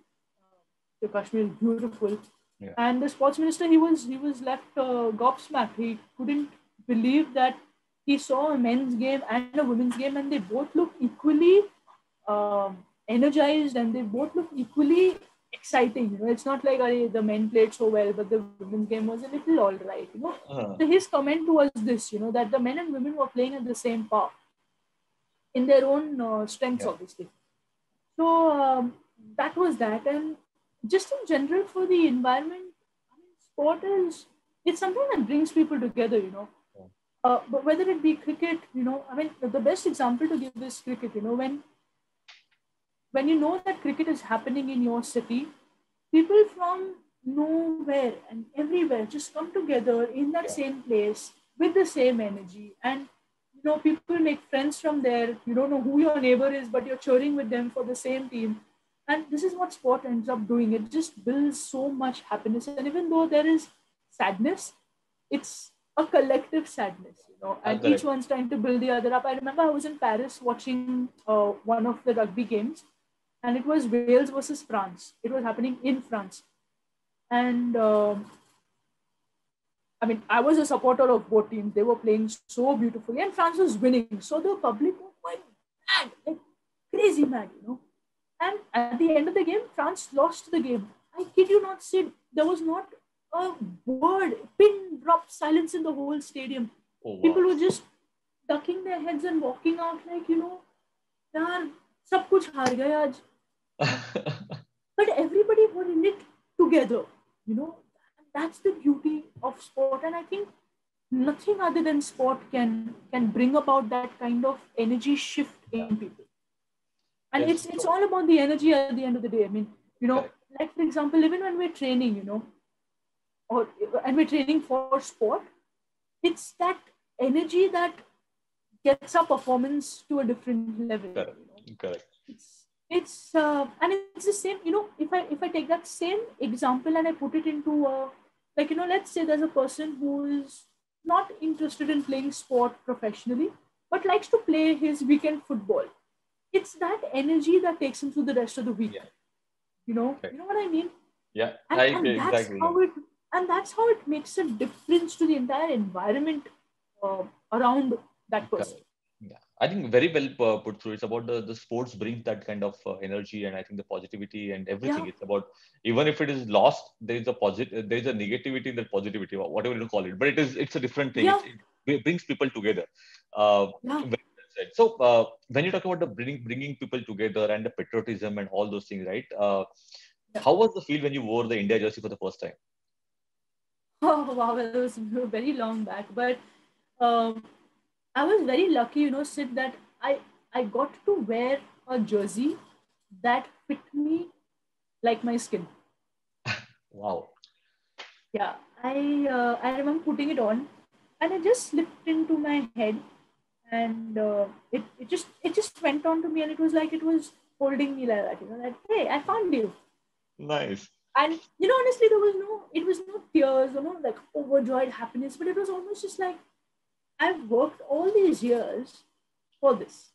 S2: The Kashmir is beautiful.
S1: Yeah.
S2: And the sports minister, he was left gobsmacked. He couldn't believe that he saw a men's game and a women's game, and they both look equally energized, and they both look equally exciting. It's not like the men played so well, but the women's game was a little all right. So his comment was this, that the men and women were playing at the same par in their own strengths,
S1: Yeah.
S2: obviously. So that was that, and just in general for the environment, I mean, sport it's something that brings people together. But whether it be cricket, I mean, the best example to give is cricket. When you know that cricket is happening in your city, people from nowhere and everywhere just come together in that
S1: Yeah.
S2: same place with the same energy. And people make friends from there. You don't know who your neighbor is, but you're cheering with them for the same team. And this is what sport ends up doing. It just builds so much happiness. And even though there is sadness, it's a collective sadness, and each
S1: Correct.
S2: one's trying to build the other up. I remember I was in Paris watching one of the rugby games, and it was Wales versus France. It was happening in France. And I mean, I was a supporter of both teams. They were playing so beautifully, and France was winning. So the public was going mad, like crazy mad. And at the end of the game, France lost the game. I kid you not, Sid. There was not a word, pin drop silence in the whole stadium.
S1: Oh,
S2: People
S1: wow.
S2: were just ducking their heads and walking out like, yaar, sab kuch haar gaya aaj. But everybody were in it together. That's the beauty of sport. And I think nothing other than sport can bring about that kind of energy shift in
S1: Yeah.
S2: people. And
S1: Yes.
S2: it's
S1: So
S2: all about the energy at the end of the day. I mean,
S1: correct.
S2: like for example, even when we're training, or and we're training for sport, it's that energy that gets our performance to a different level.
S1: Correct. Correct.
S2: And it's the same. If I take that same example and I put it into like let's say there's a person who is not interested in playing sport professionally, but likes to play his weekend football. It's that energy that takes him through the rest of the week.
S1: Yeah.
S2: You know what I mean?
S1: Yeah.
S2: and
S1: I
S2: and that's
S1: exactly. Yeah.
S2: how it makes a difference to the entire environment around that person.
S1: Correct. Yeah, I think very well put through. It's about the sports brings that kind of energy, and I think the positivity and everything.
S2: Yeah,
S1: It's about even if it is lost, there is a positive, there is a negativity in that positivity, or whatever you call it. But it's a different thing.
S2: yeah,
S1: It brings people together.
S2: yeah,
S1: Very well said. So when you talk about the bringing people together and the patriotism and all those things, right?
S2: yeah.
S1: How was the feel when you wore the India jersey for the first time?
S2: Oh wow, that was very long back. But um, I was very lucky, Sid, that I got to wear a jersey that fit me like my skin.
S1: Wow.
S2: Yeah, I remember putting it on, and it just slipped into my head, and it just went on to me, and it was like it was holding me like that. That hey, I found you.
S1: Nice.
S2: And honestly, it was no tears or no like overjoyed happiness, but it was almost just like I've worked all these years for this,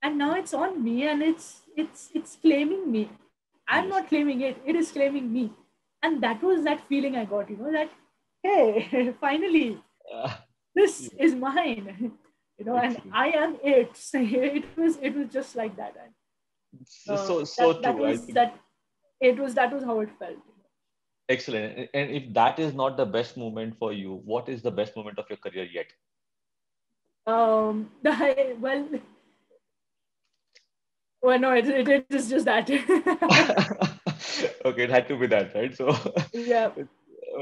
S2: and now it's on me, and it's claiming me. I'm not
S1: Yes.
S2: claiming it; it is claiming me, and that was that feeling I got. That hey, finally,
S1: Uh,
S2: this
S1: yeah.
S2: is mine. And
S1: Excellent.
S2: I am it. So it was just like that, and
S1: So
S2: that
S1: true. I
S2: was
S1: think.
S2: that was how it felt.
S1: Excellent. And if that is not the best moment for you, what is the best moment of your career yet?
S2: Well, no, it is just that.
S1: Okay, it had to be that, right? So,
S2: Yeah.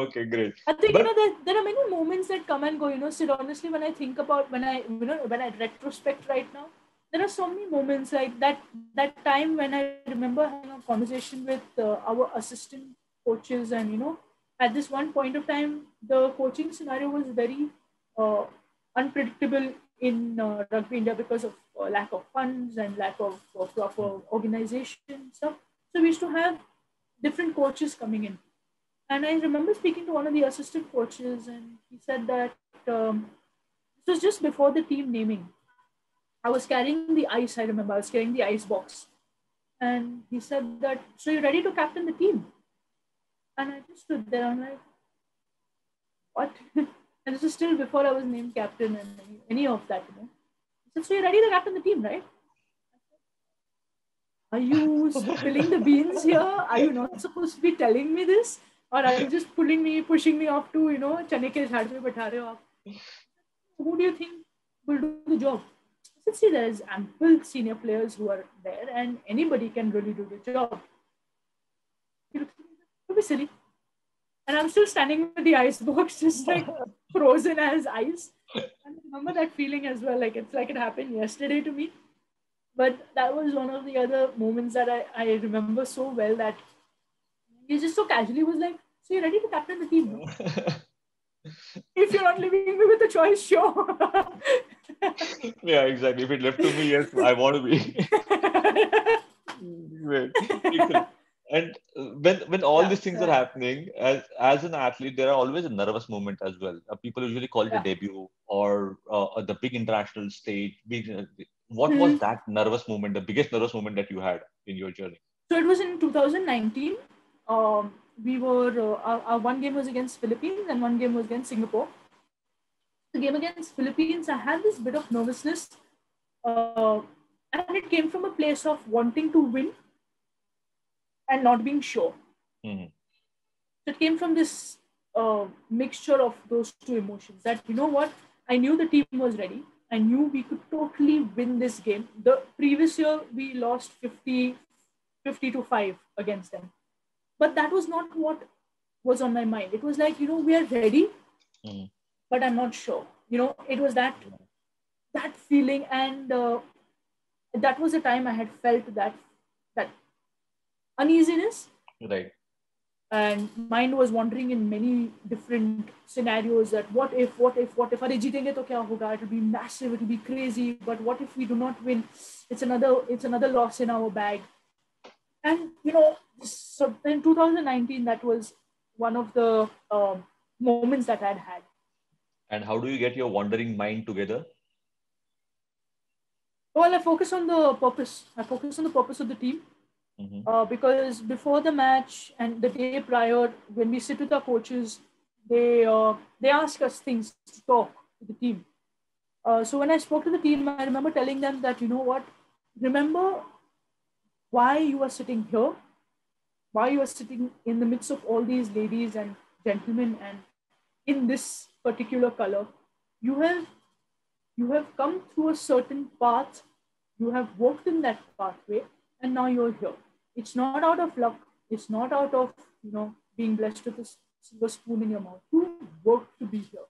S1: okay, great.
S2: I think
S1: But
S2: there are many moments that come and go. Sid, honestly, when I think about when I retrospect right now, there are so many moments like that time when I remember having a conversation with our assistant coaches, and at this one point of time, the coaching scenario was very uh, unpredictable in Rugby India because of lack of funds and lack of proper organization stuff. So we used to have different coaches coming in, and I remember speaking to one of the assistant coaches, and he said that this was just before the team naming. I was carrying the ice, I remember. I was carrying the ice box. And he said that, so you're ready to captain the team? And I just stood there. I'm like, what? And this is still before I was named captain and any of that, you know. He said, so you're ready to captain the team, right? Are you spilling the beans here? Are you not supposed to be telling me this? Or are you just pushing me off to, you know, chane ke jhaad mein batha rahe ho aap? Who do you think will do the job? I said, see, there's ample senior players who are there and anybody can really do the job. He looks at me, don't be silly. And I'm still standing with the ice box, just like frozen as ice. And I remember that feeling as well. Like it's like it happened yesterday to me. But that was one of the other moments that I remember so well that he just so casually was like, so you're ready to captain the team, no? If you're not leaving me with a choice, sure.
S1: Yeah, exactly. If it left to me, yes, I want to be. Great. Excellent. And when all
S2: Yeah,
S1: these things are happening, as an athlete, there are always a nervous moment as well. People usually call it a
S2: yeah.
S1: debut or the big international stage. What was that nervous moment, the biggest nervous moment that you had in your journey?
S2: So it was in 2019. We were our one game was against Philippines and one game was against Singapore. The game against Philippines, I had this bit of nervousness, uh, and it came from a place of wanting to win and not being sure.
S1: Mm-hmm.
S2: So it came from this mixture of those two emotions. That you know what, I knew the team was ready. I knew we could totally win this game. The previous year we lost 50-5 against them, but that was not what was on my mind. It was like, you know, we are ready,
S1: Mm-hmm.
S2: but I'm not sure. You know, it was that feeling, and that was the time I had felt that uneasiness,
S1: Right.
S2: and mind was wandering in many different scenarios. That what if are jeetenge to kya hoga, it will be massive, it will be crazy, but what if we do not win? It's another loss in our bag. And you know, so in 2019 that was one of the moments that I'd had.
S1: And how do you get your wandering mind together?
S2: Well, I focus on the purpose of the team,
S1: Mm-hmm.
S2: because before the match and the day prior, when we sit with our coaches, they ask us things to talk to the team. So when I spoke to the team, I remember telling them that, you know what, remember why you are sitting here, why you are sitting in the midst of all these ladies and gentlemen, and in this particular color. You have you have come through a certain path, you have walked in that pathway, and now you're here. It's not out of luck, it's not out of, you know, being blessed with a silver spoon in your mouth. You work to be here.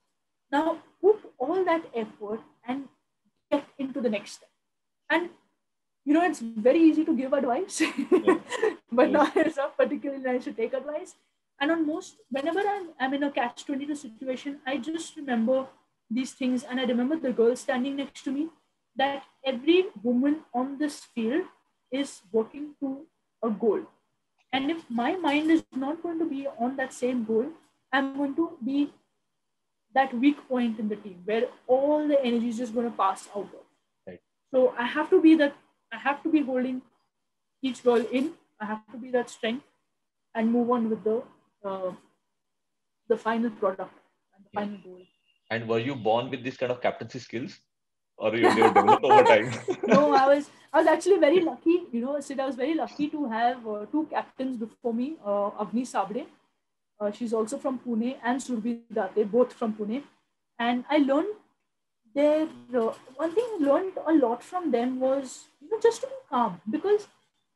S2: Now put all that effort and get into the next step. And you know, it's very easy to give advice,
S1: Yeah.
S2: but
S1: Yes.
S2: not it's not particularly nice to take advice. And on most, whenever I'm in a catch-22 situation, I just remember these things, and I remember the girl standing next to me. That every woman on this field is working to a goal, and if my mind is not going to be on that same goal, I'm going to be that weak point in the team where all the energy is just going to pass out of.
S1: Right.
S2: So I have to be holding each girl in. I have to be that strength and move on with uh, the final product and the
S1: Yeah.
S2: final goal.
S1: And were you born with this kind of captaincy skills, or they were developed over time?
S2: No, I was actually very lucky. You know, Sid, I was very lucky to have two captains before me. Avni Sabde, she's also from Pune, and Surbi Date, both from Pune. And I learned their one thing I learned a lot from them was, you know, just to be calm, because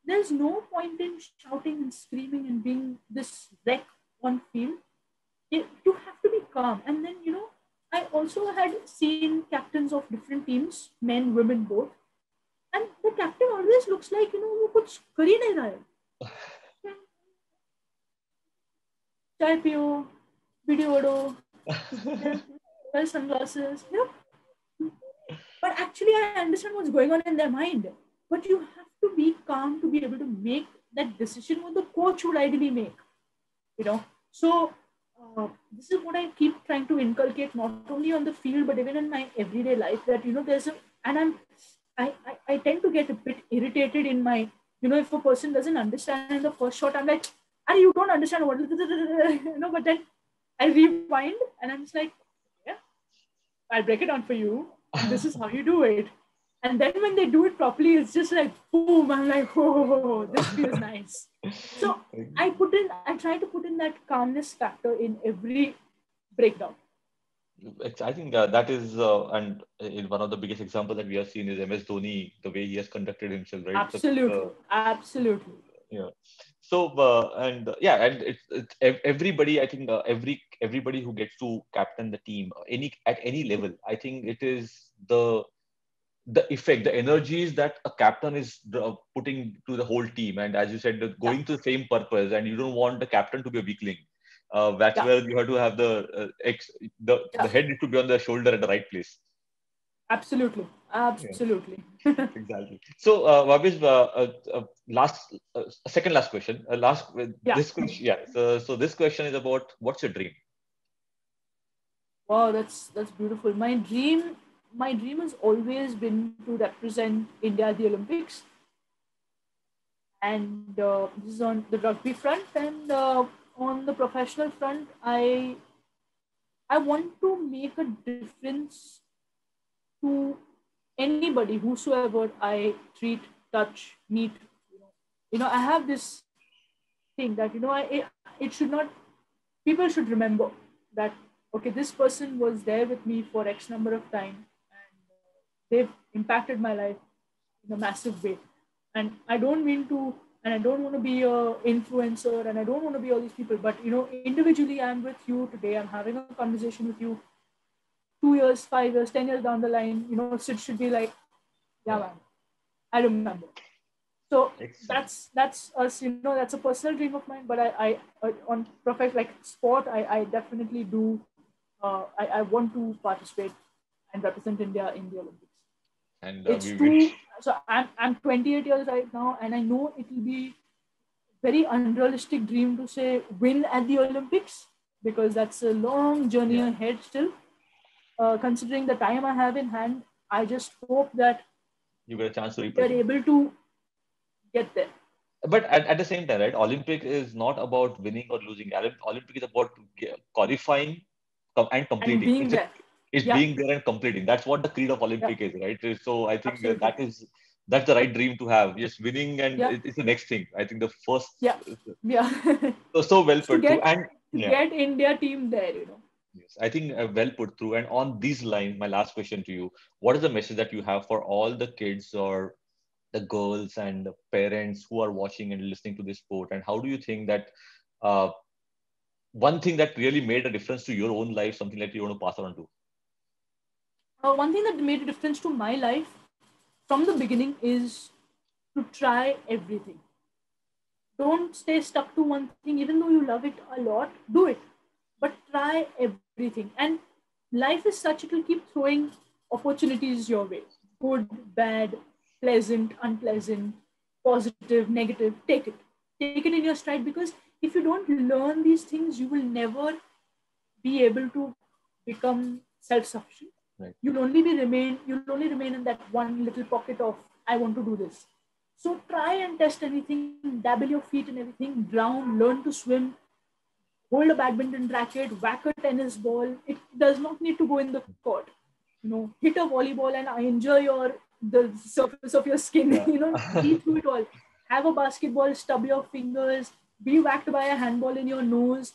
S2: there's no point in shouting and screaming and being this wreck on field. You have to be calm. And then, you know, I also had seen captains of different teams, men, women, both, and the captain always looks like, you know, वो कुछ कर ही नहीं रहा है. चाय पियो, video ओढ़ो, wear sunglasses, you know. But actually, I understand what's going on in their mind. But you have to be calm to be able to make that decision what the coach would ideally make. You know, so this is what I keep trying to inculcate, not only on the field but even in my everyday life. That, you know, there's a and I tend to get a bit irritated in my, you know, if a person doesn't understand in the first shot, I'm like, and you don't understand what, but then I rewind and I'm just like, yeah, I'll break it down for you. And this is how you do it. And then when they do it properly, it's just like, boom, I'm like, oh, this feels nice. So I try to put in that calmness factor in every breakdown.
S1: I think that is, and in one of the biggest examples that we have seen is MS Dhoni, the way he has conducted himself, right?
S2: Absolutely. Absolutely.
S1: Yeah. So and everybody. I think everybody who gets to captain the team, at any level, I think it is the effect, the energies that a captain is putting to the whole team, and as you said,
S2: Yeah.
S1: going to the same purpose, and you don't want the captain to be a weakling. That's
S2: Yeah.
S1: where you have to have the
S2: Yeah.
S1: head need to be on the shoulder at the right place.
S2: Absolutely.
S1: Yeah,
S2: Absolutely.
S1: exactly. So, Vahbiz, second last question.
S2: Yeah.
S1: This question, yeah. So this question is about what's your dream?
S2: Wow, that's beautiful. My dream has always been to represent India at the Olympics, and this is on the rugby front. And on the professional front, I want to make a difference to anybody, whosoever I treat, touch, meet. I have this thing that it should not. People should remember that, okay, this person was there with me for X number of time, and they've impacted my life in a massive way. And I don't mean to, and I don't want to be a influencer, and I don't want to be all these people, but individually, I'm with you today. I'm having a conversation with you. 2 years, 5 years, 10 years down the line, Sid should be like, yeah,
S1: Yeah,
S2: man, I remember. So
S1: excellent.
S2: that's us, that's a personal dream of mine. But I on perfect like sport, I definitely do. I want to participate and represent India in the Olympics.
S1: And
S2: It's
S1: we
S2: too.
S1: wish.
S2: So I'm 28 years right now, and I know it will be very unrealistic dream to say win at the Olympics, because that's a long journey
S1: Yeah,
S2: ahead still. Considering the time I have in hand, I just hope that
S1: you get a chance to
S2: we are
S1: represent.
S2: able to get there
S1: But at the same time, right? Olympic is not about winning or losing. Olympic is about qualifying and
S2: and
S1: completing.
S2: being there.
S1: It's
S2: Yeah,
S1: being there and completing. That's what the creed of
S2: yeah,
S1: Olympic is, right? So I think
S2: absolutely.
S1: that's the right dream to have. Just winning, and
S2: Yeah,
S1: it's the next thing. I think the first.
S2: yeah, yeah.
S1: So well
S2: to
S1: put through,
S2: get
S1: and
S2: to
S1: yeah,
S2: get India team there.
S1: yes, I think well put through. And on these lines, my last question to you: what is the message that you have for all the kids or the girls and the parents who are watching and listening to this sport? And how do you think that uh, one thing that really made a difference to your own life, something that you want to pass on to?
S2: One thing that made a difference to my life from the beginning is to try everything. Don't stay stuck to one thing, even though you love it a lot. Do it, but try everything. And life is such, it will keep throwing opportunities your way, good, bad, pleasant, unpleasant, positive, negative. Take it in your stride, because if you don't learn these things, you will never be able to become self-sufficient.
S1: Right.
S2: You'll only remain in that one little pocket of, I want to do this. So try and test anything, dabble your feet in everything, drown, learn to swim, hold a badminton racket, whack a tennis ball. It does not need to go in the court. Hit a volleyball and enjoy the surface of your skin.
S1: Yeah.
S2: Be through it all. Have a basketball, stub your fingers, be whacked by a handball in your nose.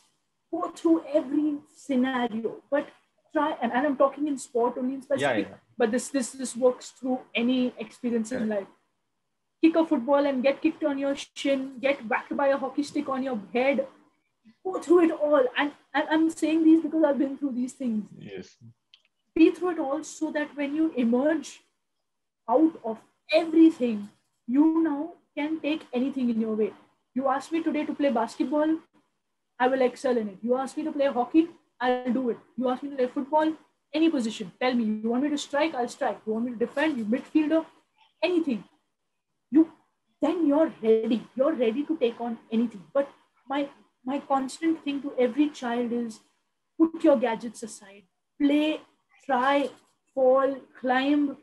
S2: Go through every scenario, but try. And I'm talking in sport only in
S1: Yeah,
S2: specific,
S1: yeah.
S2: but this works through any experience in
S1: Correct.
S2: life. Kick a football and get kicked on your shin, get whacked by a hockey stick on your head, go through it all. And I'm saying these because I've been through these things.
S1: Yes.
S2: Be through it all, so that when you emerge out of everything, you now can take anything in your way. You ask me today to play basketball, I will excel in it. You ask me to play hockey, I'll do it. You ask me to play football, any position, tell me. You want me to strike, I'll strike. You want me to defend, you midfielder, anything. You Then you're ready. You're ready to take on anything. But my my constant thing to every child is, put your gadgets aside, play, try, fall, climb,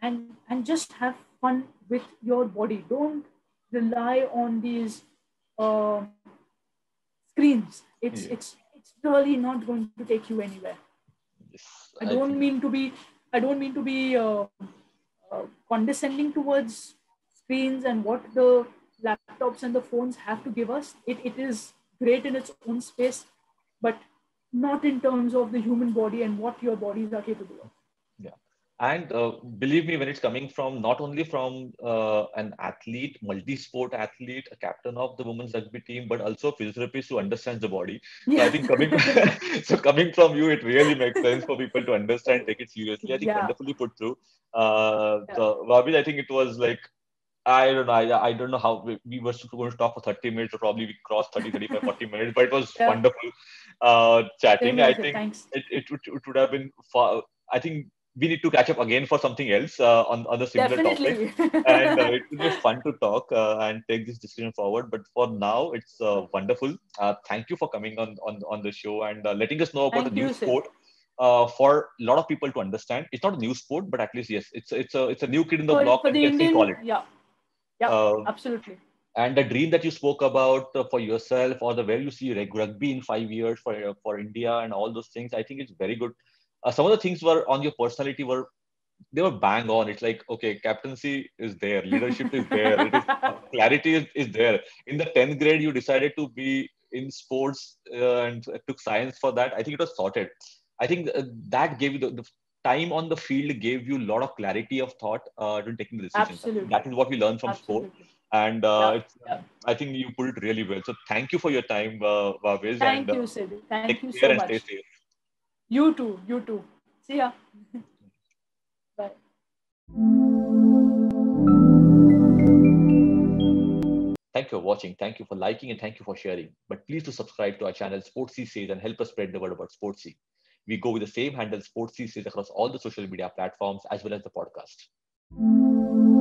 S2: and just have fun with your body. Don't rely on these screens. It's
S1: Yeah.
S2: it's it's really not going to take you anywhere.
S1: Yes,
S2: I
S1: I
S2: don't
S1: think.
S2: mean to be I don't mean to be condescending towards screens and what the laptops and the phones have to give us. It is great in its own space, but not in terms of the human body and what your bodies are capable of.
S1: Yeah. And believe me, when it's coming from not only from an athlete, multi-sport athlete, a captain of the women's rugby team, but also a physiotherapist who understands the body. So I
S2: Yeah,
S1: think coming so coming from you, it really makes sense for people to understand, take it seriously. I think
S2: yeah,
S1: wonderfully put through.
S2: yeah.
S1: So Vahbiz, I think it was like I don't know. I don't know how we were going to talk for 30 minutes, or probably we crossed 30, 35, 40 minutes, but it was
S2: Yeah.
S1: wonderful
S2: Same
S1: chatting.
S2: here,
S1: I
S2: Sid.
S1: think
S2: Thanks.
S1: it would have been far. I think we need to catch up again for something else on a similar topic.
S2: Definitely.
S1: And it will be fun to talk and take this discussion forward. But for now, it's wonderful. Thank you for coming on the show and letting us know about the
S2: Thank
S1: new
S2: you, Sid.
S1: sport for a lot of people to understand. It's not a new sport, but at least yes, it's a new kid in the block,
S2: For
S1: and
S2: the
S1: you can still call
S2: Indian,
S1: it.
S2: yeah, yeah,
S1: Uh,
S2: absolutely.
S1: and the dream that you spoke about for yourself, or the where you see rugby in 5 years for India and all those things, I think it's very good. Some of the things were on your personality were they were bang on. It's like okay, captaincy is there, leadership is there, it is clarity is there. In the 10th grade, you decided to be in sports and took science for that. I think it was sorted. I think that gave you the time on the field gave you a lot of clarity of thought when taking the decisions. I think that
S2: Absolutely.
S1: is what we learned from sport,
S2: Absolutely.
S1: and
S2: Yeah, yeah.
S1: I think you put it really well. So thank you for your time, Vahbiz, and
S2: Thank you, Sid. Thank
S1: take
S2: you so
S1: care and stay
S2: much.
S1: safe.
S2: You too. You too. See ya. Bye.
S1: Thank you for watching. Thank you for liking and thank you for sharing. But please do subscribe to our channel Sportsy Says and help us spread the word about Sportsy. We go with the same handle Sportsy Says across all the social media platforms as well as the podcast.